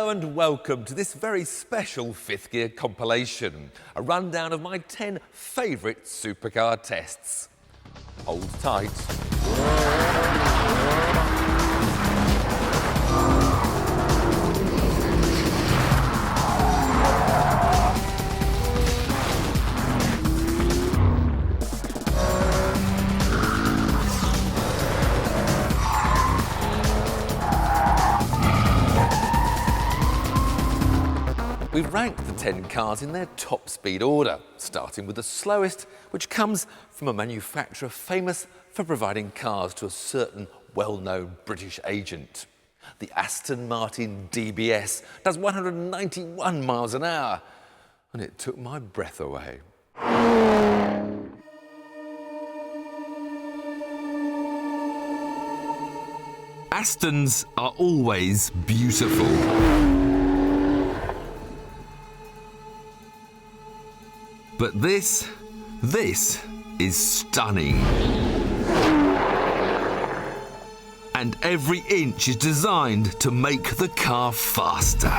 Hello and welcome to this very special fifth gear compilation, a rundown of my 10 favourite supercar tests. Hold tight. We've ranked the 10 cars in their top speed order, starting with the slowest, which comes from a manufacturer famous for providing cars to a certain well-known British agent. The Aston Martin DBS does 191 miles an hour, and it took my breath away. Astons are always beautiful. But this is stunning. And every inch is designed to make the car faster.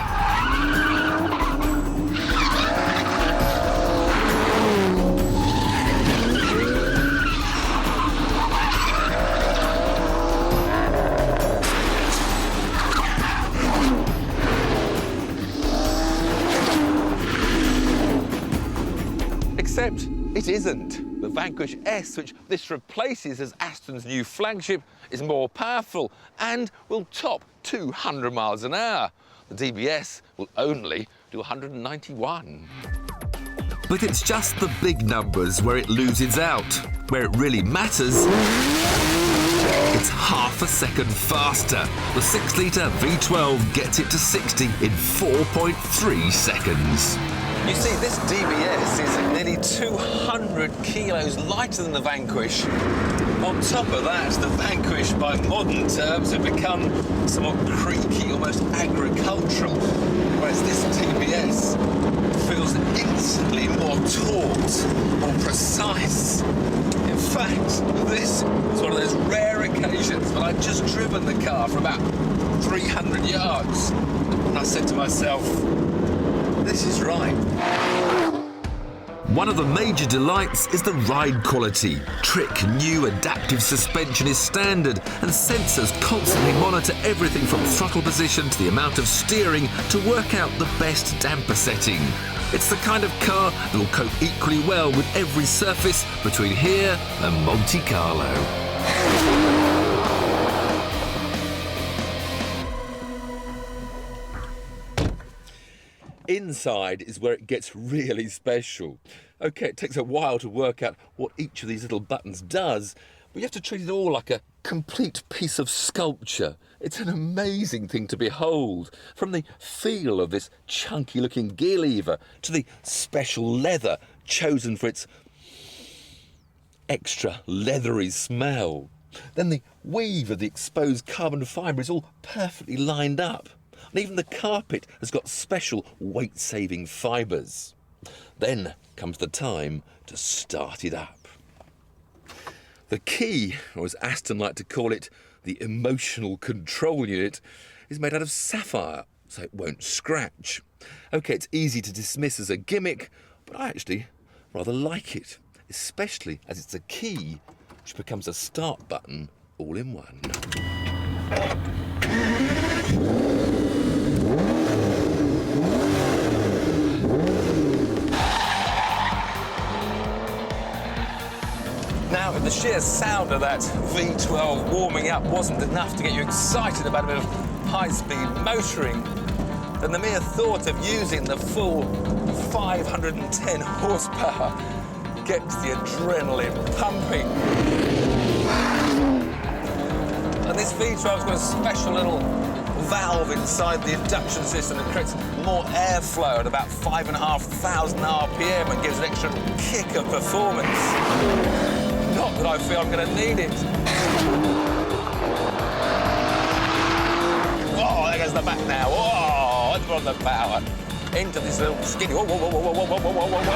Except it isn't. The Vanquish S, which this replaces as Aston's new flagship, is more powerful and will top 200 miles an hour. The DBS will only do 191. But it's just the big numbers where it loses out. Where it really matters, it's half a second faster. The 6-litre V12 gets it to 60 in 4.3 seconds. You see, this DBS is nearly 200 kilos lighter than the Vanquish. On top of that, the Vanquish, by modern terms, have become somewhat creaky, almost agricultural, whereas this DBS feels instantly more taut, more precise. In fact, this is one of those rare occasions when I'd just driven the car for about 300 yards, and I said to myself, this is right. One of the major delights is the ride quality. Trick new adaptive suspension is standard, and sensors constantly monitor everything from throttle position to the amount of steering to work out the best damper setting. It's the kind of car that will cope equally well with every surface between here and Monte Carlo. Inside is where it gets really special. OK, it takes a while to work out what each of these little buttons does, but you have to treat it all like a complete piece of sculpture. It's an amazing thing to behold, from the feel of this chunky-looking gear lever to the special leather chosen for its extra leathery smell. Then the weave of the exposed carbon fibre is all perfectly lined up. And even the carpet has got special weight-saving fibres. Then comes the time to start it up. The key, or as Aston like to call it, the emotional control unit, is made out of sapphire, so it won't scratch. OK, it's easy to dismiss as a gimmick, but I actually rather like it, especially as it's a key which becomes a start button all in one. Now, if the sheer sound of that V12 warming up wasn't enough to get you excited about a bit of high-speed motoring, then the mere thought of using the full 510 horsepower gets the adrenaline pumping. And this V12's got a special little valve inside the induction system that creates more airflow at about 5,500 RPM and gives an extra kick of performance. Not that I feel I'm going to need it. Oh, there goes the back now. Oh, I've got the power. Into this little skinny. Whoa, whoa, whoa, whoa, whoa, whoa, whoa, whoa, whoa.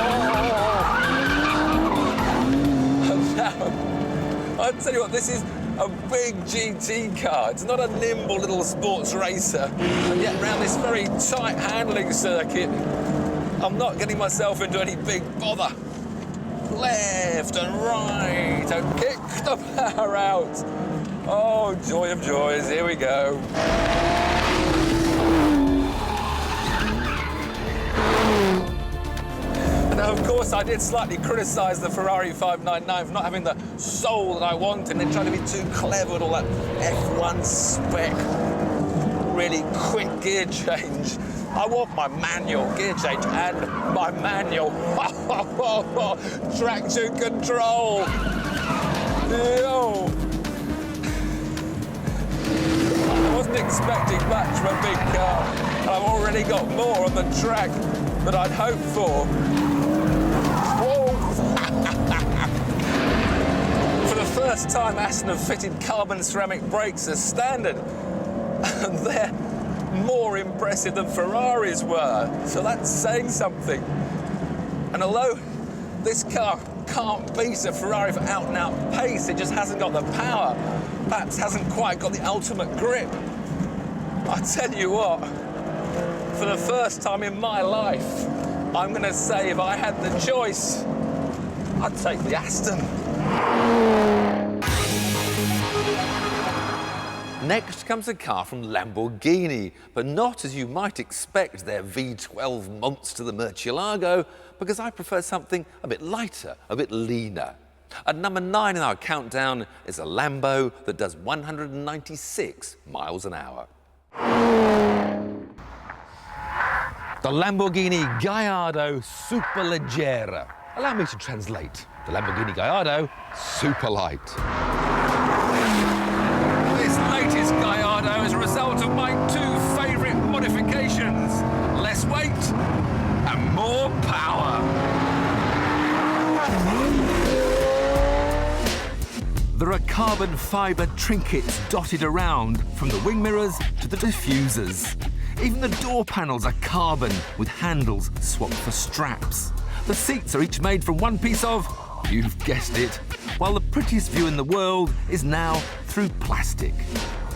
And now, I'll tell you what, this is a big GT car. It's not a nimble little sports racer. And yet around this very tight handling circuit, I'm not getting myself into any big bother. Left and right, and kick the power out. Oh, joy of joys, here we go. Now, of course, I did slightly criticise the Ferrari 599 for not having the soul that I wanted. They tried to be too clever with all that F1 spec, really quick gear change. I want my manual gear change and my manual traction control. Yo. I wasn't expecting much from a big car, and I've already got more on the track than I'd hoped for. For the first time, Aston have fitted carbon ceramic brakes as standard, and they're more impressive than Ferraris were, so that's saying something. And although this car can't beat a Ferrari for out-and-out pace, it just hasn't got the power, perhaps hasn't quite got the ultimate grip. I tell you what, for the first time in my life, I'm going to say if I had the choice, I'd take the Aston. Next comes a car from Lamborghini, but not as you might expect their V12 monster, the Murcielago, because I prefer something a bit lighter, a bit leaner. At number 9 in our countdown is a Lambo that does 196 miles an hour. The Lamborghini Gallardo Superleggera. Allow me to translate. The Lamborghini Gallardo Superlight. This latest Gallardo is a result of my 2 favourite modifications. Less weight and more power. There are carbon fibre trinkets dotted around, from the wing mirrors to the diffusers. Even the door panels are carbon, with handles swapped for straps. The seats are each made from one piece of, you've guessed it, while the prettiest view in the world is now through plastic.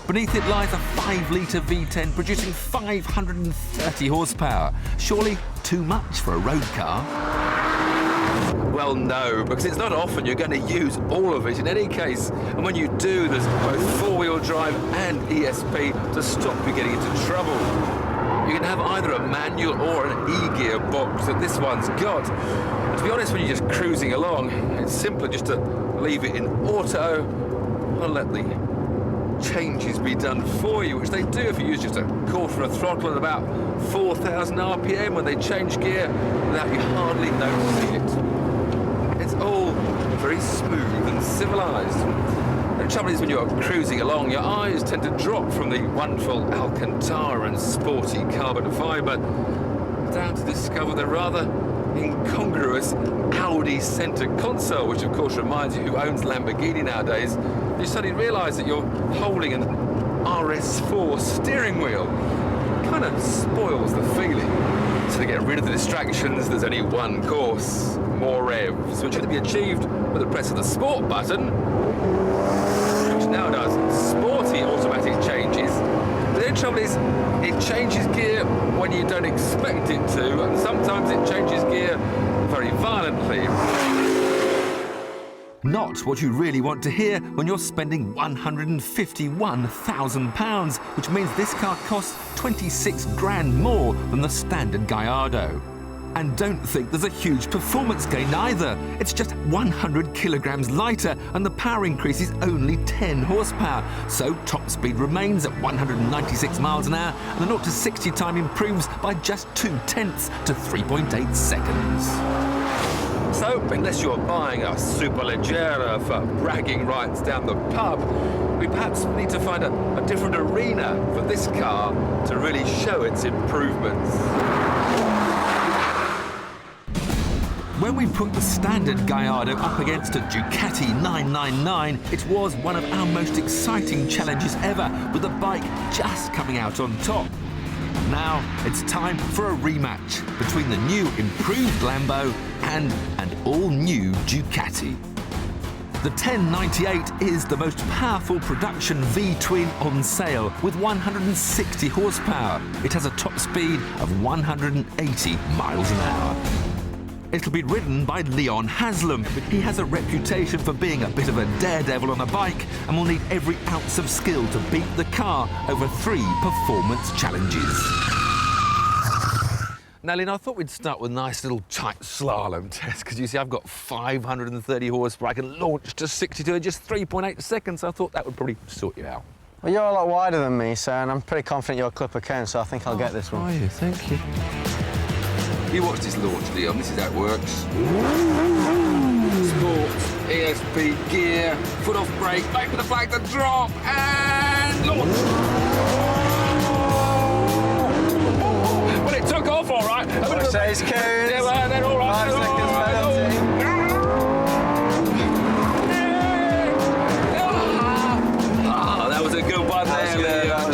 Beneath it lies a 5-litre V10 producing 530 horsepower. Surely too much for a road car? Well, no, because it's not often you're going to use all of it in any case. And when you do, there's both four-wheel drive and ESP to stop you getting into trouble. You can have either a manual or an e-gear box that this one's got. And to be honest, when you're just cruising along, it's simpler just to leave it in auto and let the changes be done for you, which they do if you use just a quarter of a throttle at about 4,000 RPM when they change gear without you hardly noticing it. It's all very smooth and civilised. The trouble is, when you're cruising along, your eyes tend to drop from the wonderful Alcantara and sporty carbon fibre down to discover the rather incongruous Audi centre console, which of course reminds you who owns Lamborghini nowadays. You suddenly realise that you're holding an RS4 steering wheel. It kind of spoils the feeling. So to get rid of the distractions, there's only one course: more revs, which can be achieved with the press of the Sport button, which now does sporty automatic changes. The only trouble is, it changes gear when you don't expect it to, and sometimes it changes gear very violently. Not what you really want to hear when you're spending £151,000, which means this car costs 26 grand more than the standard Gallardo. And don't think there's a huge performance gain either. It's just 100 kilograms lighter, and the power increase is only 10 horsepower. So top speed remains at 196 miles an hour, and the 0 to 60 time improves by just 0.2 to 3.8 seconds. So, unless you're buying a Superleggera for bragging rights down the pub, we perhaps need to find a different arena for this car to really show its improvements. When we put the standard Gallardo up against a Ducati 999, it was one of our most exciting challenges ever, with the bike just coming out on top. Now it's time for a rematch between the new improved Lambo and an all-new Ducati. The 1098 is the most powerful production V-twin on sale with 160 horsepower. It has a top speed of 180 miles an hour. It'll be ridden by Leon Haslam. He has a reputation for being a bit of a daredevil on a bike and will need every ounce of skill to beat the car over 3 performance challenges. Now, Lynn, I thought we'd start with a nice little tight slalom test, because you see I've got 530 horsepower. I can launch to 62 in just 3.8 seconds. So I thought that would probably sort you out. Well, you're a lot wider than me, sir, and I'm pretty confident you're a clipper can, so I think I'll get this one. Are you? Thank you. You watch this launch, Leon. This is how it works. Sports, ESP, gear, foot off brake, wait for the flag to drop, and launch. Well, it took off all right. Says Coons. Yeah, well, they're all right. 5 seconds penalty. That was a good one there, Leon.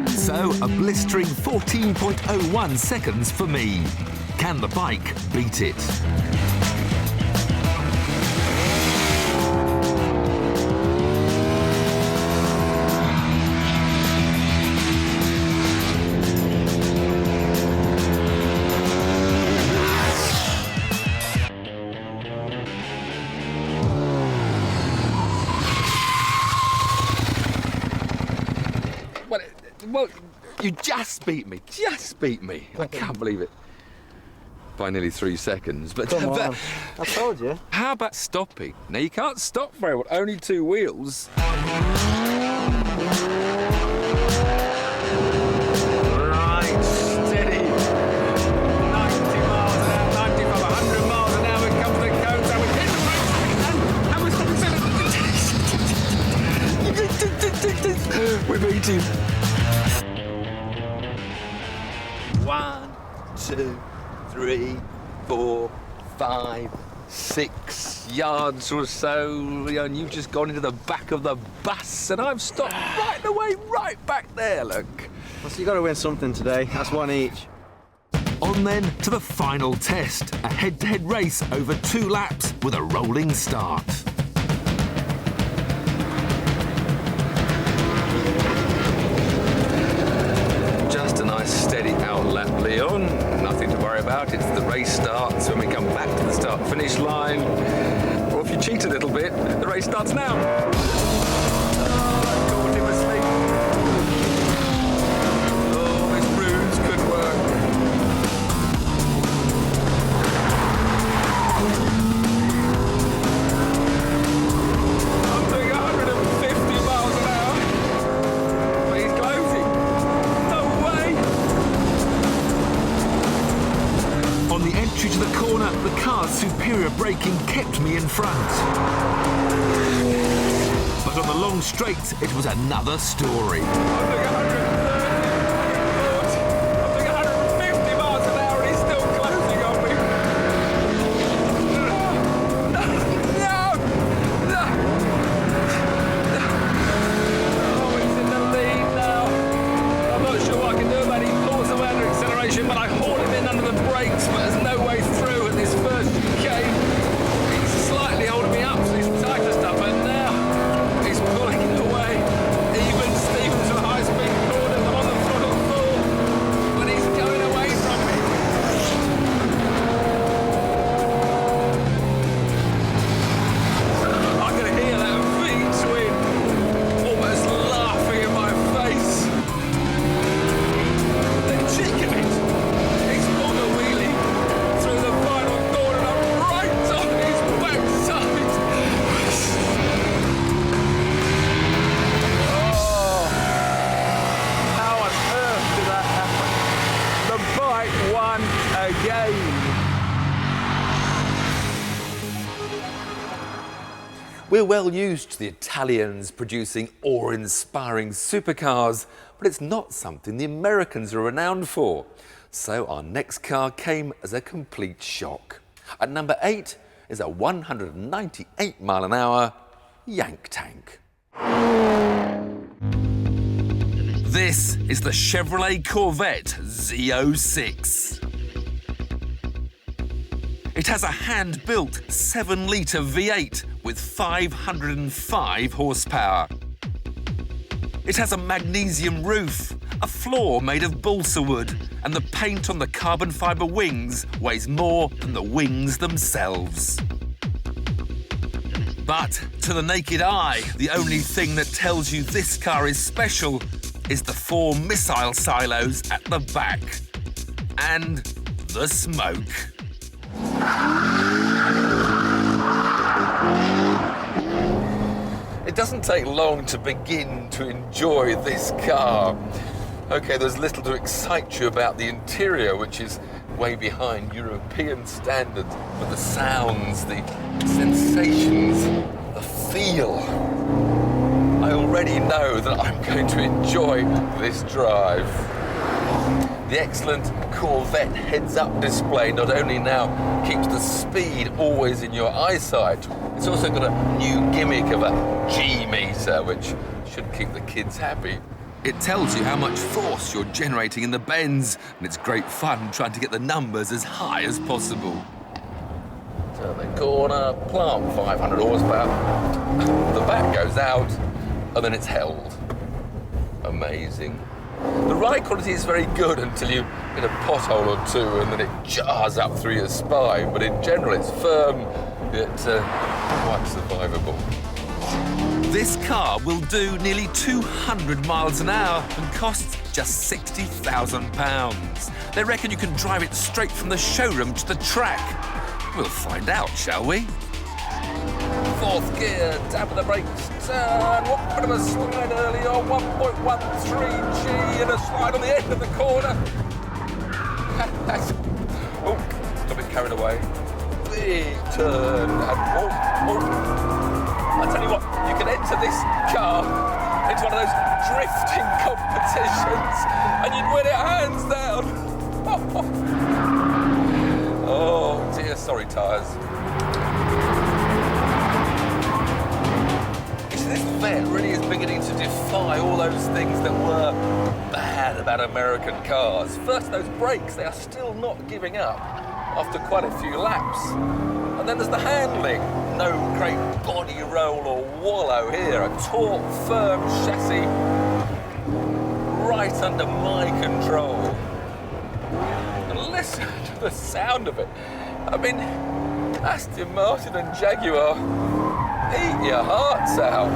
So, a blistering 14.01 seconds for me. Can the bike beat it? Well, you just beat me. Just beat me. I can't believe it. By nearly 3 seconds. But Come on. I told you. How about stopping? Now, you can't stop very well. Only 2 wheels. Right, steady. 90 miles an hour, 95, 100 miles an hour. Comes the cones. And we hit the brakes. We beat him. 1, 2, 3, 4, 5, 6 yards or so, and you've just gone into the back of the bus, and I've stopped right away, right back there, look. Well, so you've got to win something today. That's 1 each. On then to the final test, a head-to-head race over 2 laps with a rolling start. Just a nice steady out lap, Leon. Nothing to worry about. It's the race starts when we come back to the start-finish line. Or if you cheat a little bit, the race starts now. Caught him asleep. Oh, his runes could work. I'm doing 150 miles an hour. But he's closing. No way. On the entry to the corner, the car's superior braking kept me in front. But on the long straights, it was another story. I'm doing 150 miles an hour and he's still closing on me. No! Oh, he's in the lead now. I'm not sure what I can do about it. He pulls away under acceleration, but I haul him in under the brakes, but there's no way through at this first chicane. He's slightly holding me up, so he's tighter stuff, and now he's pulling it away. Even Stevens to a high-speed corner, I'm on the throttle full, but he's going away from me. I can hear that V-twin almost laughing in my face. The cheek of it. He's pulled a wheelie through the final corner and I'm right on his backside. Oh, how on earth did that happen? The bike won again. We're well used to the Italians producing awe-inspiring supercars, but it's not something the Americans are renowned for. So our next car came as a complete shock. At number 8 is a 198 mile an hour Yank Tank. This is the Chevrolet Corvette Z06. It has a hand-built 7-litre V8 with 505 horsepower. It has a magnesium roof, a floor made of balsa wood, and the paint on the carbon fibre wings weighs more than the wings themselves. But to the naked eye, the only thing that tells you this car is special is the 4 missile silos at the back. And the smoke. It doesn't take long to begin to enjoy this car. OK, there's little to excite you about the interior, which is way behind European standards, but the sounds, the sensations, the feel. I already know that I'm going to enjoy this drive. The excellent Corvette heads-up display not only now keeps the speed always in your eyesight, it's also got a new gimmick of a G-meter, which should keep the kids happy. It tells you how much force you're generating in the bends, and it's great fun trying to get the numbers as high as possible. Turn the corner, plant 500 horsepower, the back goes out, and then it's held. Amazing. The ride quality is very good until you hit a pothole or two and then it jars up through your spine, but in general it's firm, yet quite survivable. This car will do nearly 200 miles an hour and costs just £60,000. They reckon you can drive it straight from the showroom to the track. We'll find out, shall we? 4th gear, tap of the brakes, turn, what bit of a slide early on, 1.13G and a slide on the end of the corner. Oh, a bit carried away. Big turn, and oh. I tell you what, you can enter this car into one of those drifting competitions and you'd win it hands down. Oh dear, sorry tyres. This vet really is beginning to defy all those things that were bad about American cars. First, those brakes, they are still not giving up after quite a few laps. And then there's the handling. No great body roll or wallow here. A taut, firm chassis right under my control. And listen to the sound of it. I mean, Aston Martin and Jaguar, eat your hearts out.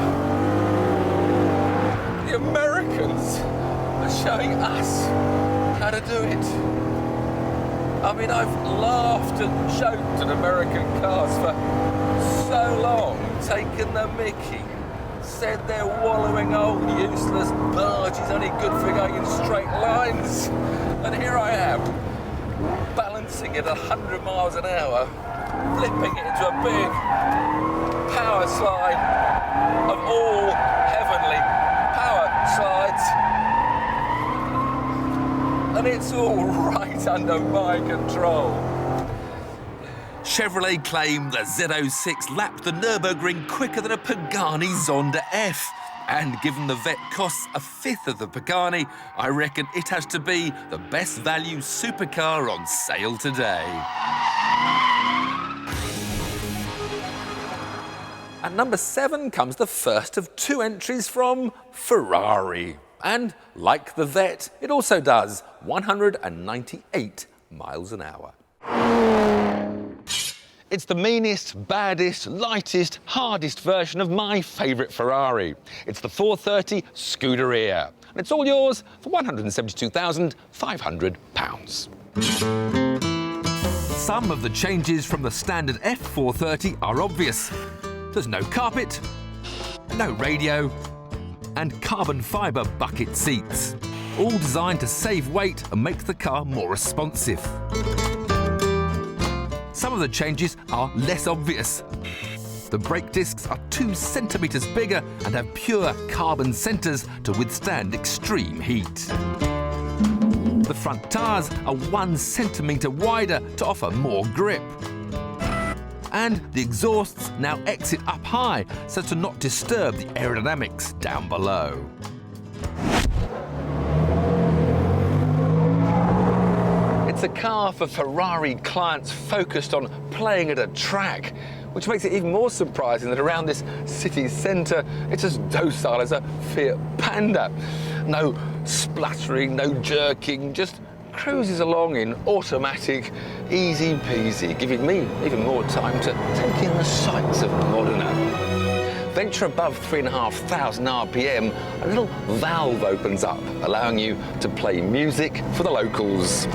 The Americans are showing us how to do it. I mean, I've laughed and joked at American cars for so long, taken the mickey, said they're wallowing old useless barges only good for going in straight lines. And here I am, balancing at 100 miles an hour, flipping it into a big power slide of all heavenly power slides. And it's all right under my control. Chevrolet claim the Z06 lapped the Nürburgring quicker than a Pagani Zonda F. And given the vet costs a fifth of the Pagani, I reckon it has to be the best value supercar on sale today. At number 7 comes the first of 2 entries from Ferrari. And like the vet, it also does 198 miles an hour. It's the meanest, baddest, lightest, hardest version of my favourite Ferrari. It's the 430 Scuderia. And it's all yours for £172,500. Some of the changes from the standard F430 are obvious. There's no carpet, no radio, and carbon fibre bucket seats, all designed to save weight and make the car more responsive. Some of the changes are less obvious. The brake discs are 2 centimetres bigger and have pure carbon centres to withstand extreme heat. The front tyres are 1 centimetre wider to offer more grip. And the exhausts now exit up high so to not disturb the aerodynamics down below. It's a car for Ferrari clients focused on playing at a track, which makes it even more surprising that around this city centre, it's as docile as a Fiat Panda. No spluttering, no jerking, just cruises along in automatic, easy peasy, giving me even more time to take in the sights of Modena. Venture above 3,500 RPM, a little valve opens up, allowing you to play music for the locals.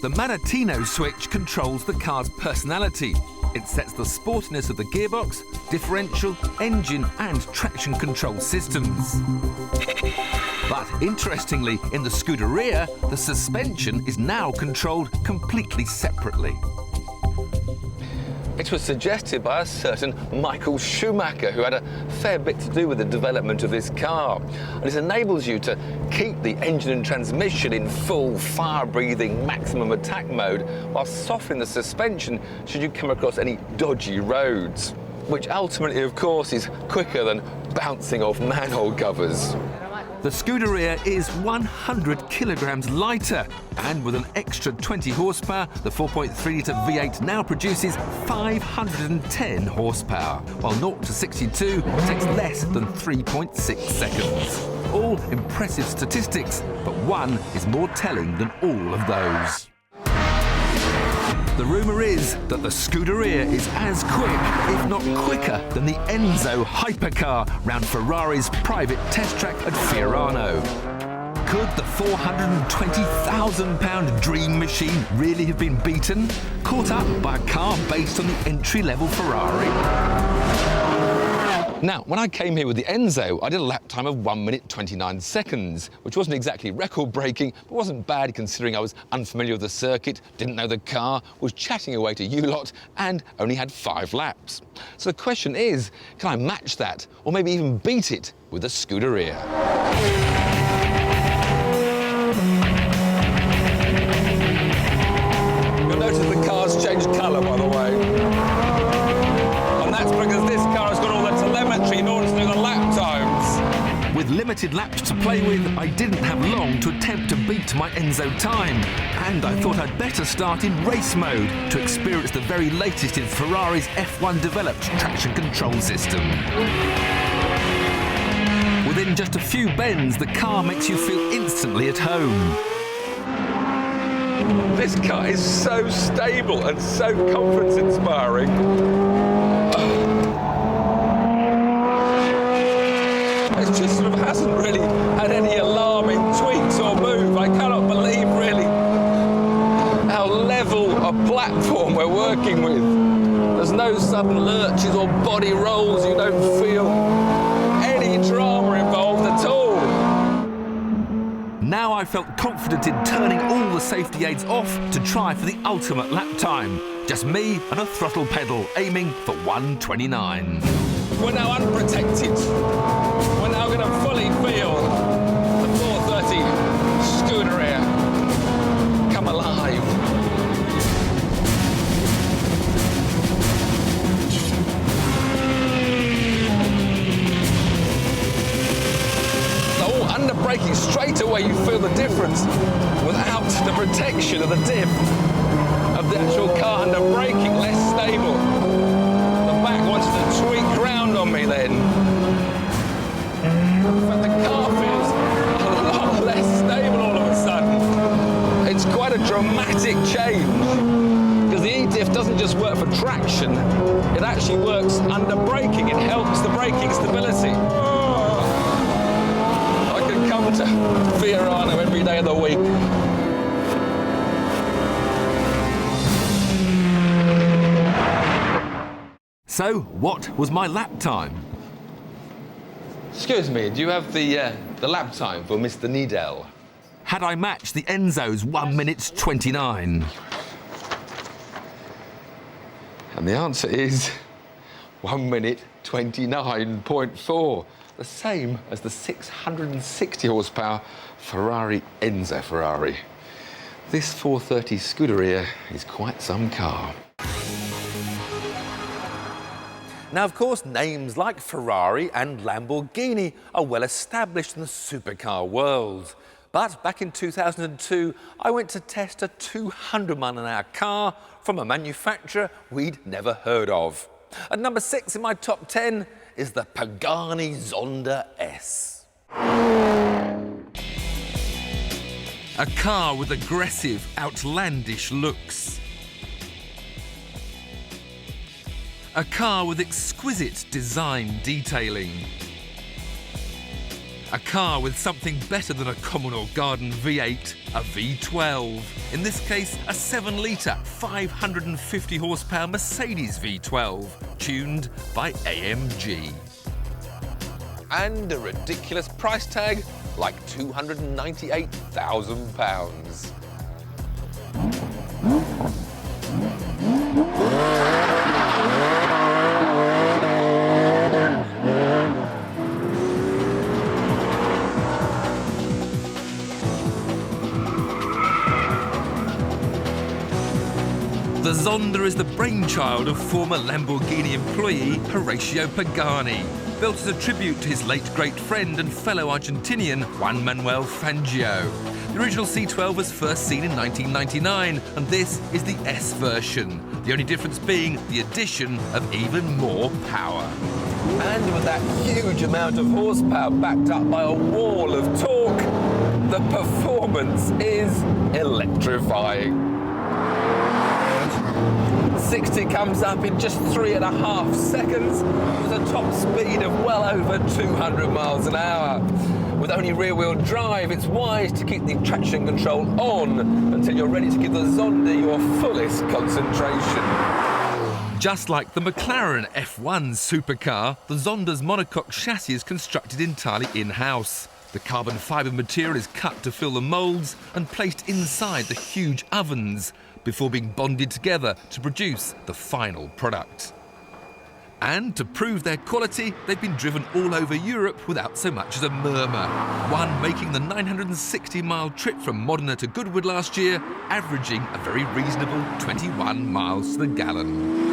The Manettino switch controls the car's personality. It sets the sportiness of the gearbox, differential, engine and traction control systems. But interestingly, in the Scuderia, the suspension is now controlled completely separately. It was suggested by a certain Michael Schumacher, who had a fair bit to do with the development of this car. And it enables you to keep the engine and transmission in full fire-breathing maximum attack mode, while softening the suspension should you come across any dodgy roads, which ultimately, of course, is quicker than bouncing off manhole covers. The Scuderia is 100 kilograms lighter, and with an extra 20 horsepower, the 4.3-litre V8 now produces 510 horsepower, while 0 to 62 takes less than 3.6 seconds. All impressive statistics, but one is more telling than all of those. The rumour is that the Scuderia is as quick, if not quicker, than the Enzo hypercar round Ferrari's private test track at Fiorano. Could the £420,000 dream machine really have been beaten? Caught up by a car based on the entry-level Ferrari? Now, when I came here with the Enzo, I did a lap time of 1 minute 29 seconds, which wasn't exactly record-breaking, but wasn't bad considering I was unfamiliar with the circuit, didn't know the car, was chatting away to you lot, and only had 5 laps. So the question is, can I match that, or maybe even beat it with the Scuderia? You'll notice the car's changed colour, by the way. And that's because this car has got all the telemetry in order to do the lap times. With limited laps to play with, I didn't have long to attempt to beat my Enzo time. And I thought I'd better start in race mode to experience the very latest in Ferrari's F1-developed traction control system. Within just a few bends, the car makes you feel instantly at home. This car is so stable and so confidence-inspiring. It just sort of hasn't really had any alarming tweaks or move. I cannot believe really how level a platform we're working with. There's no sudden lurches or body rolls. You don't feel any drama involved at all. Now I felt confident in turning all the safety aids off to try for the ultimate lap time. Just me and a throttle pedal, aiming for 1:29. We're now unprotected. We're now going to fully feel the 430 Scuderia come alive. Under braking, straight away you feel the difference without the protection of the diff of the actual car under braking, less stable. The back wants to tweak round on me then. But the car feels a lot less stable all of a sudden. It's quite a dramatic change because the E-diff doesn't just work for traction, it actually works under braking. It helps the braking stability. Come to Fiorano every day of the week. So, what was my lap time? Excuse me, do you have the lap time for Mr. Needell? Had I matched the Enzo's 1 minute 29? And the answer is 1 minute 29.4. The same as the 660 horsepower Ferrari Enzo Ferrari. This 430 Scuderia is quite some car. Now, of course, names like Ferrari and Lamborghini are well established in the supercar world. But back in 2002, I went to test a 200-mile-an-hour car from a manufacturer we'd never heard of. At number 6 in my top 10 is the Pagani Zonda S. A car with aggressive, outlandish looks. A car with exquisite design detailing. A car with something better than a Commodore Garden V8, a V12. In this case, a 7-litre, 550 horsepower Mercedes V12, tuned by AMG. And a ridiculous price tag, like £298,000. The Zonda is the brainchild of former Lamborghini employee Horacio Pagani, built as a tribute to his late great friend and fellow Argentinian Juan Manuel Fangio. The original C12 was first seen in 1999, and this is the S version, the only difference being the addition of even more power. And with that huge amount of horsepower backed up by a wall of torque, the performance is electrifying. 60 comes up in just 3.5 seconds with a top speed of well over 200 miles an hour. With only rear-wheel drive, it's wise to keep the traction control on until you're ready to give the Zonda your fullest concentration. Just like the McLaren F1 supercar, the Zonda's monocoque chassis is constructed entirely in-house. The carbon fibre material is cut to fill the moulds and placed inside the huge ovens before being bonded together to produce the final product. And to prove their quality, they've been driven all over Europe without so much as a murmur. One making the 960-mile trip from Modena to Goodwood last year, averaging a very reasonable 21 miles to the gallon.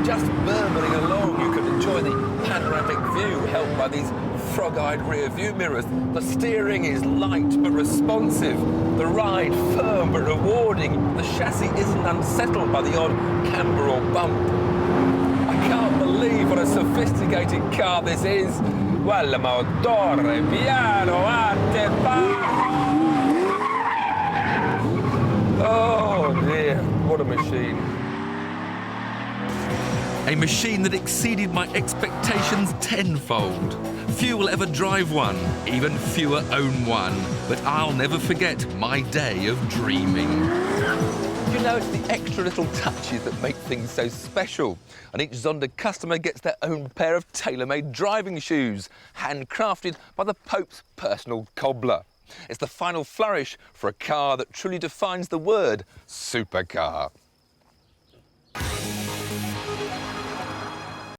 Just murmuring along, you can enjoy the panoramic view helped by these frog-eyed rear view mirrors. The steering is light but responsive, the ride firm but rewarding. The chassis isn't unsettled by the odd camber or bump. I can't believe what a sophisticated car this is. Quel motore piano a te va. Oh dear, what a machine. A machine that exceeded my expectations tenfold. Few will ever drive one, even fewer own one, but I'll never forget my day of dreaming. You know, it's the extra little touches that make things so special. And each Zonda customer gets their own pair of tailor-made driving shoes, handcrafted by the Pope's personal cobbler. It's the final flourish for a car that truly defines the word supercar.